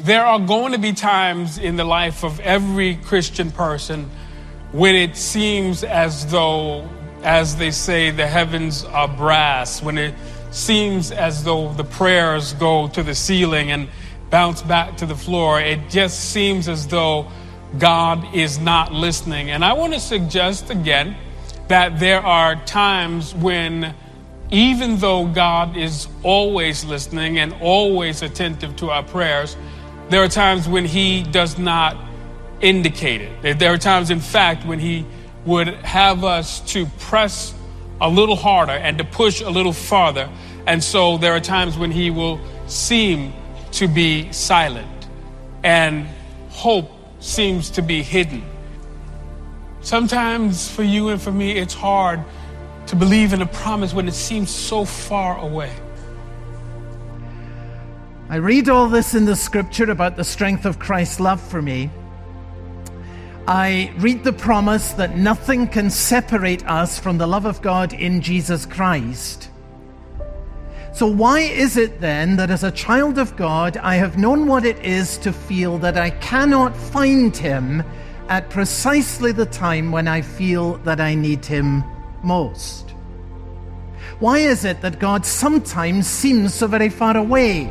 There are going to be times in the life of every Christian person when it seems as though, as they say, the heavens are brass, when it seems as though the prayers go to the ceiling and bounce back to the floor. It just seems as though God is not listening. And I want to suggest again that there are times when, even though God is always listening and always attentive to our prayers, there are times when he does not indicate it. There are times, in fact, when he would have us to press a little harder and to push a little farther. And so there are times when he will seem to be silent and hope seems to be hidden. Sometimes for you and for me, it's hard to believe in a promise when it seems so far away. I read all this in the scripture about the strength of Christ's love for me. I read the promise that nothing can separate us from the love of God in Jesus Christ. So why is it then that as a child of God, I have known what it is to feel that I cannot find him at precisely the time when I feel that I need him most? Why is it that God sometimes seems so very far away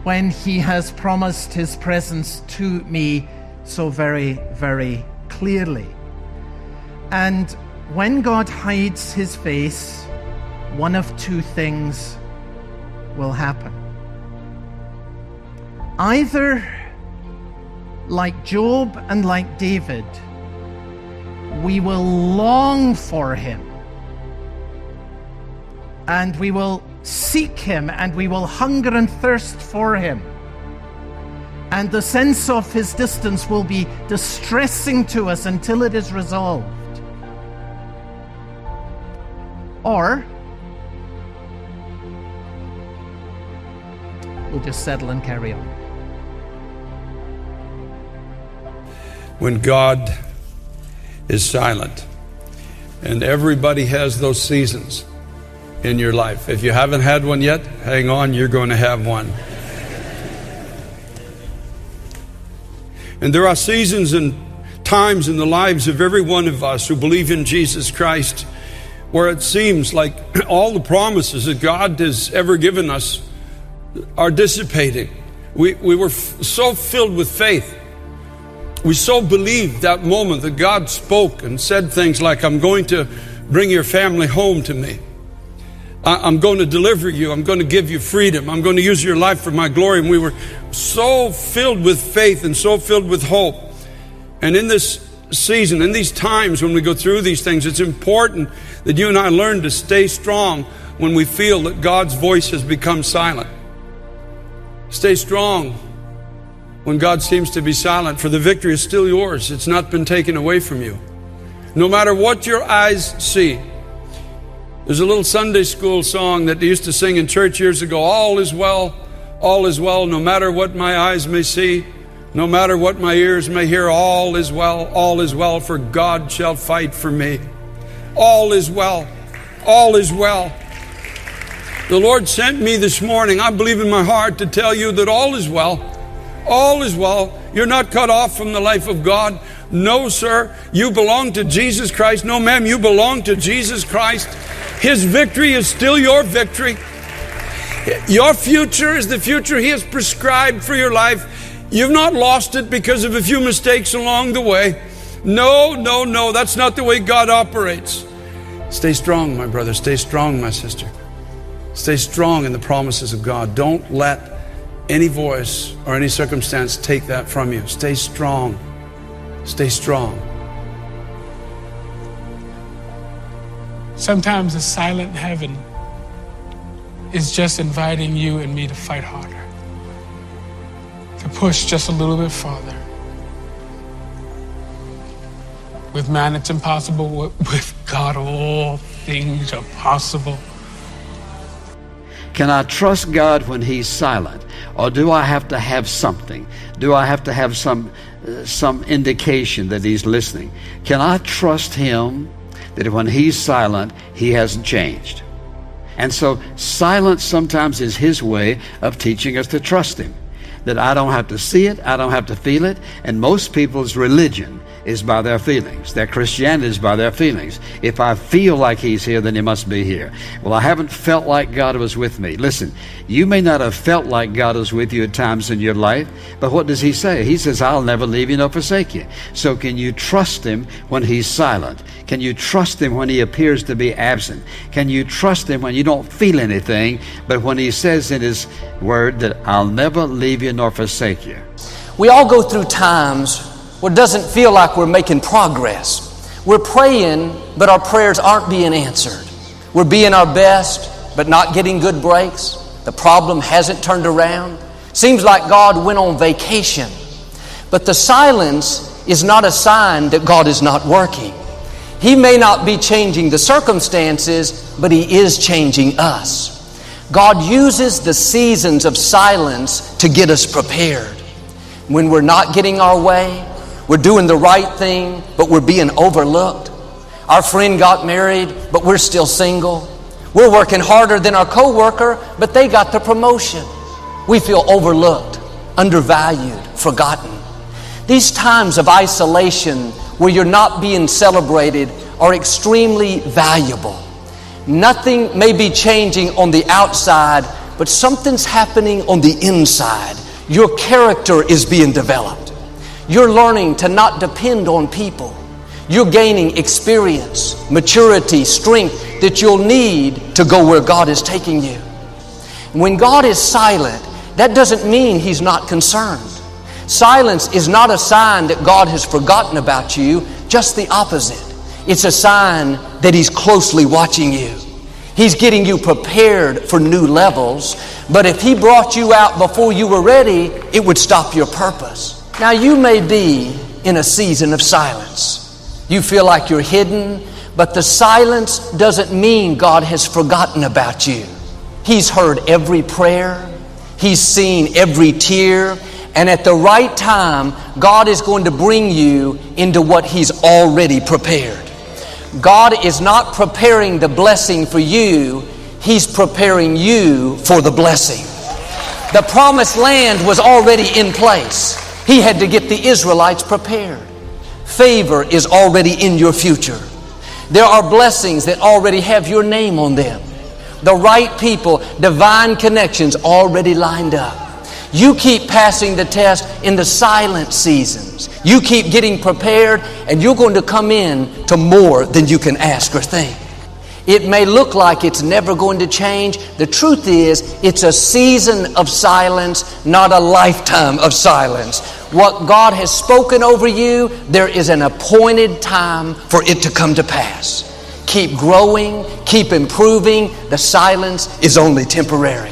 when he has promised his presence to me so very, very clearly? And when God hides his face, one of two things will happen. Either, like Job and like David, we will long for him, and we will seek him, and we will hunger and thirst for him, and the sense of his distance will be distressing to us until it is resolved. Or we'll just settle and carry on. When God is silent, and everybody has those seasons in your life. If you haven't had one yet, hang on, you're going to have one. And there are seasons and times in the lives of every one of us who believe in Jesus Christ where it seems like all the promises that God has ever given us are dissipating. We were so filled with faith. We so believed that moment that God spoke and said things like, I'm going to bring your family home to me. I'm going to deliver you. I'm going to give you freedom. I'm going to use your life for my glory. And we were so filled with faith and so filled with hope. And in this season, in these times when we go through these things, it's important that you and I learn to stay strong when we feel that God's voice has become silent. Stay strong when God seems to be silent, for the victory is still yours. It's not been taken away from you. No matter what your eyes see. There's a little Sunday school song that they used to sing in church years ago. All is well, no matter what my eyes may see, no matter what my ears may hear, all is well, for God shall fight for me. All is well, all is well. The Lord sent me this morning, I believe in my heart, to tell you that all is well. All is well. You're not cut off from the life of God. No, sir. You belong to Jesus Christ. No, ma'am. You belong to Jesus Christ. His victory is still your victory. Your future is the future He has prescribed for your life. You've not lost it because of a few mistakes along the way. No. That's not the way God operates. Stay strong, my brother. Stay strong, my sister. Stay strong in the promises of God. Don't let any voice or any circumstance take that from you. Stay strong. Stay strong. Sometimes a silent heaven is just inviting you and me to fight harder, to push just a little bit farther. With man it's impossible. With God all things are possible. Can I trust God when He's silent? Or do I have to have something? Do I have to have some indication that He's listening? Can I trust Him that when He's silent, He hasn't changed? And so silence sometimes is His way of teaching us to trust Him. that I don't have to see it, I don't have to feel it. And most people's religion is by their feelings. Their Christianity is by their feelings. If I feel like He's here, then He must be here. Well, I haven't felt like God was with me. Listen, you may not have felt like God was with you at times in your life, but what does He say? He says, I'll never leave you nor forsake you. So can you trust Him when He's silent? Can you trust Him when He appears to be absent? Can you trust Him when you don't feel anything, but when He says in His Word that I'll never leave you nor forsake you? We all go through times where it doesn't feel like we're making progress. We're praying, but our prayers aren't being answered. We're being our best, but not getting good breaks. The problem hasn't turned around. Seems like God went on vacation. But the silence is not a sign that God is not working. He may not be changing the circumstances, but He is changing us. God uses the seasons of silence to get us prepared. When we're not getting our way, we're doing the right thing, but we're being overlooked. Our friend got married, but we're still single. We're working harder than our coworker, but they got the promotion. We feel overlooked, undervalued, forgotten. These times of isolation where you're not being celebrated are extremely valuable. Nothing may be changing on the outside, but something's happening on the inside. Your character is being developed. You're learning to not depend on people. You're gaining experience, maturity, strength that you'll need to go where God is taking you. When God is silent, that doesn't mean He's not concerned. Silence is not a sign that God has forgotten about you, just the opposite. It's a sign that He's closely watching you. He's getting you prepared for new levels, but if He brought you out before you were ready, it would stop your purpose. Now, you may be in a season of silence. You feel like you're hidden, but the silence doesn't mean God has forgotten about you. He's heard every prayer. He's seen every tear. And at the right time, God is going to bring you into what He's already prepared. God is not preparing the blessing for you. He's preparing you for the blessing. The promised land was already in place. He had to get the Israelites prepared. Favor is already in your future. There are blessings that already have your name on them. The right people, divine connections already lined up. You keep passing the test in the silent seasons. You keep getting prepared, and you're going to come in to more than you can ask or think. It may look like it's never going to change. The truth is, it's a season of silence, not a lifetime of silence. What God has spoken over you, there is an appointed time for it to come to pass. Keep growing, keep improving. The silence is only temporary.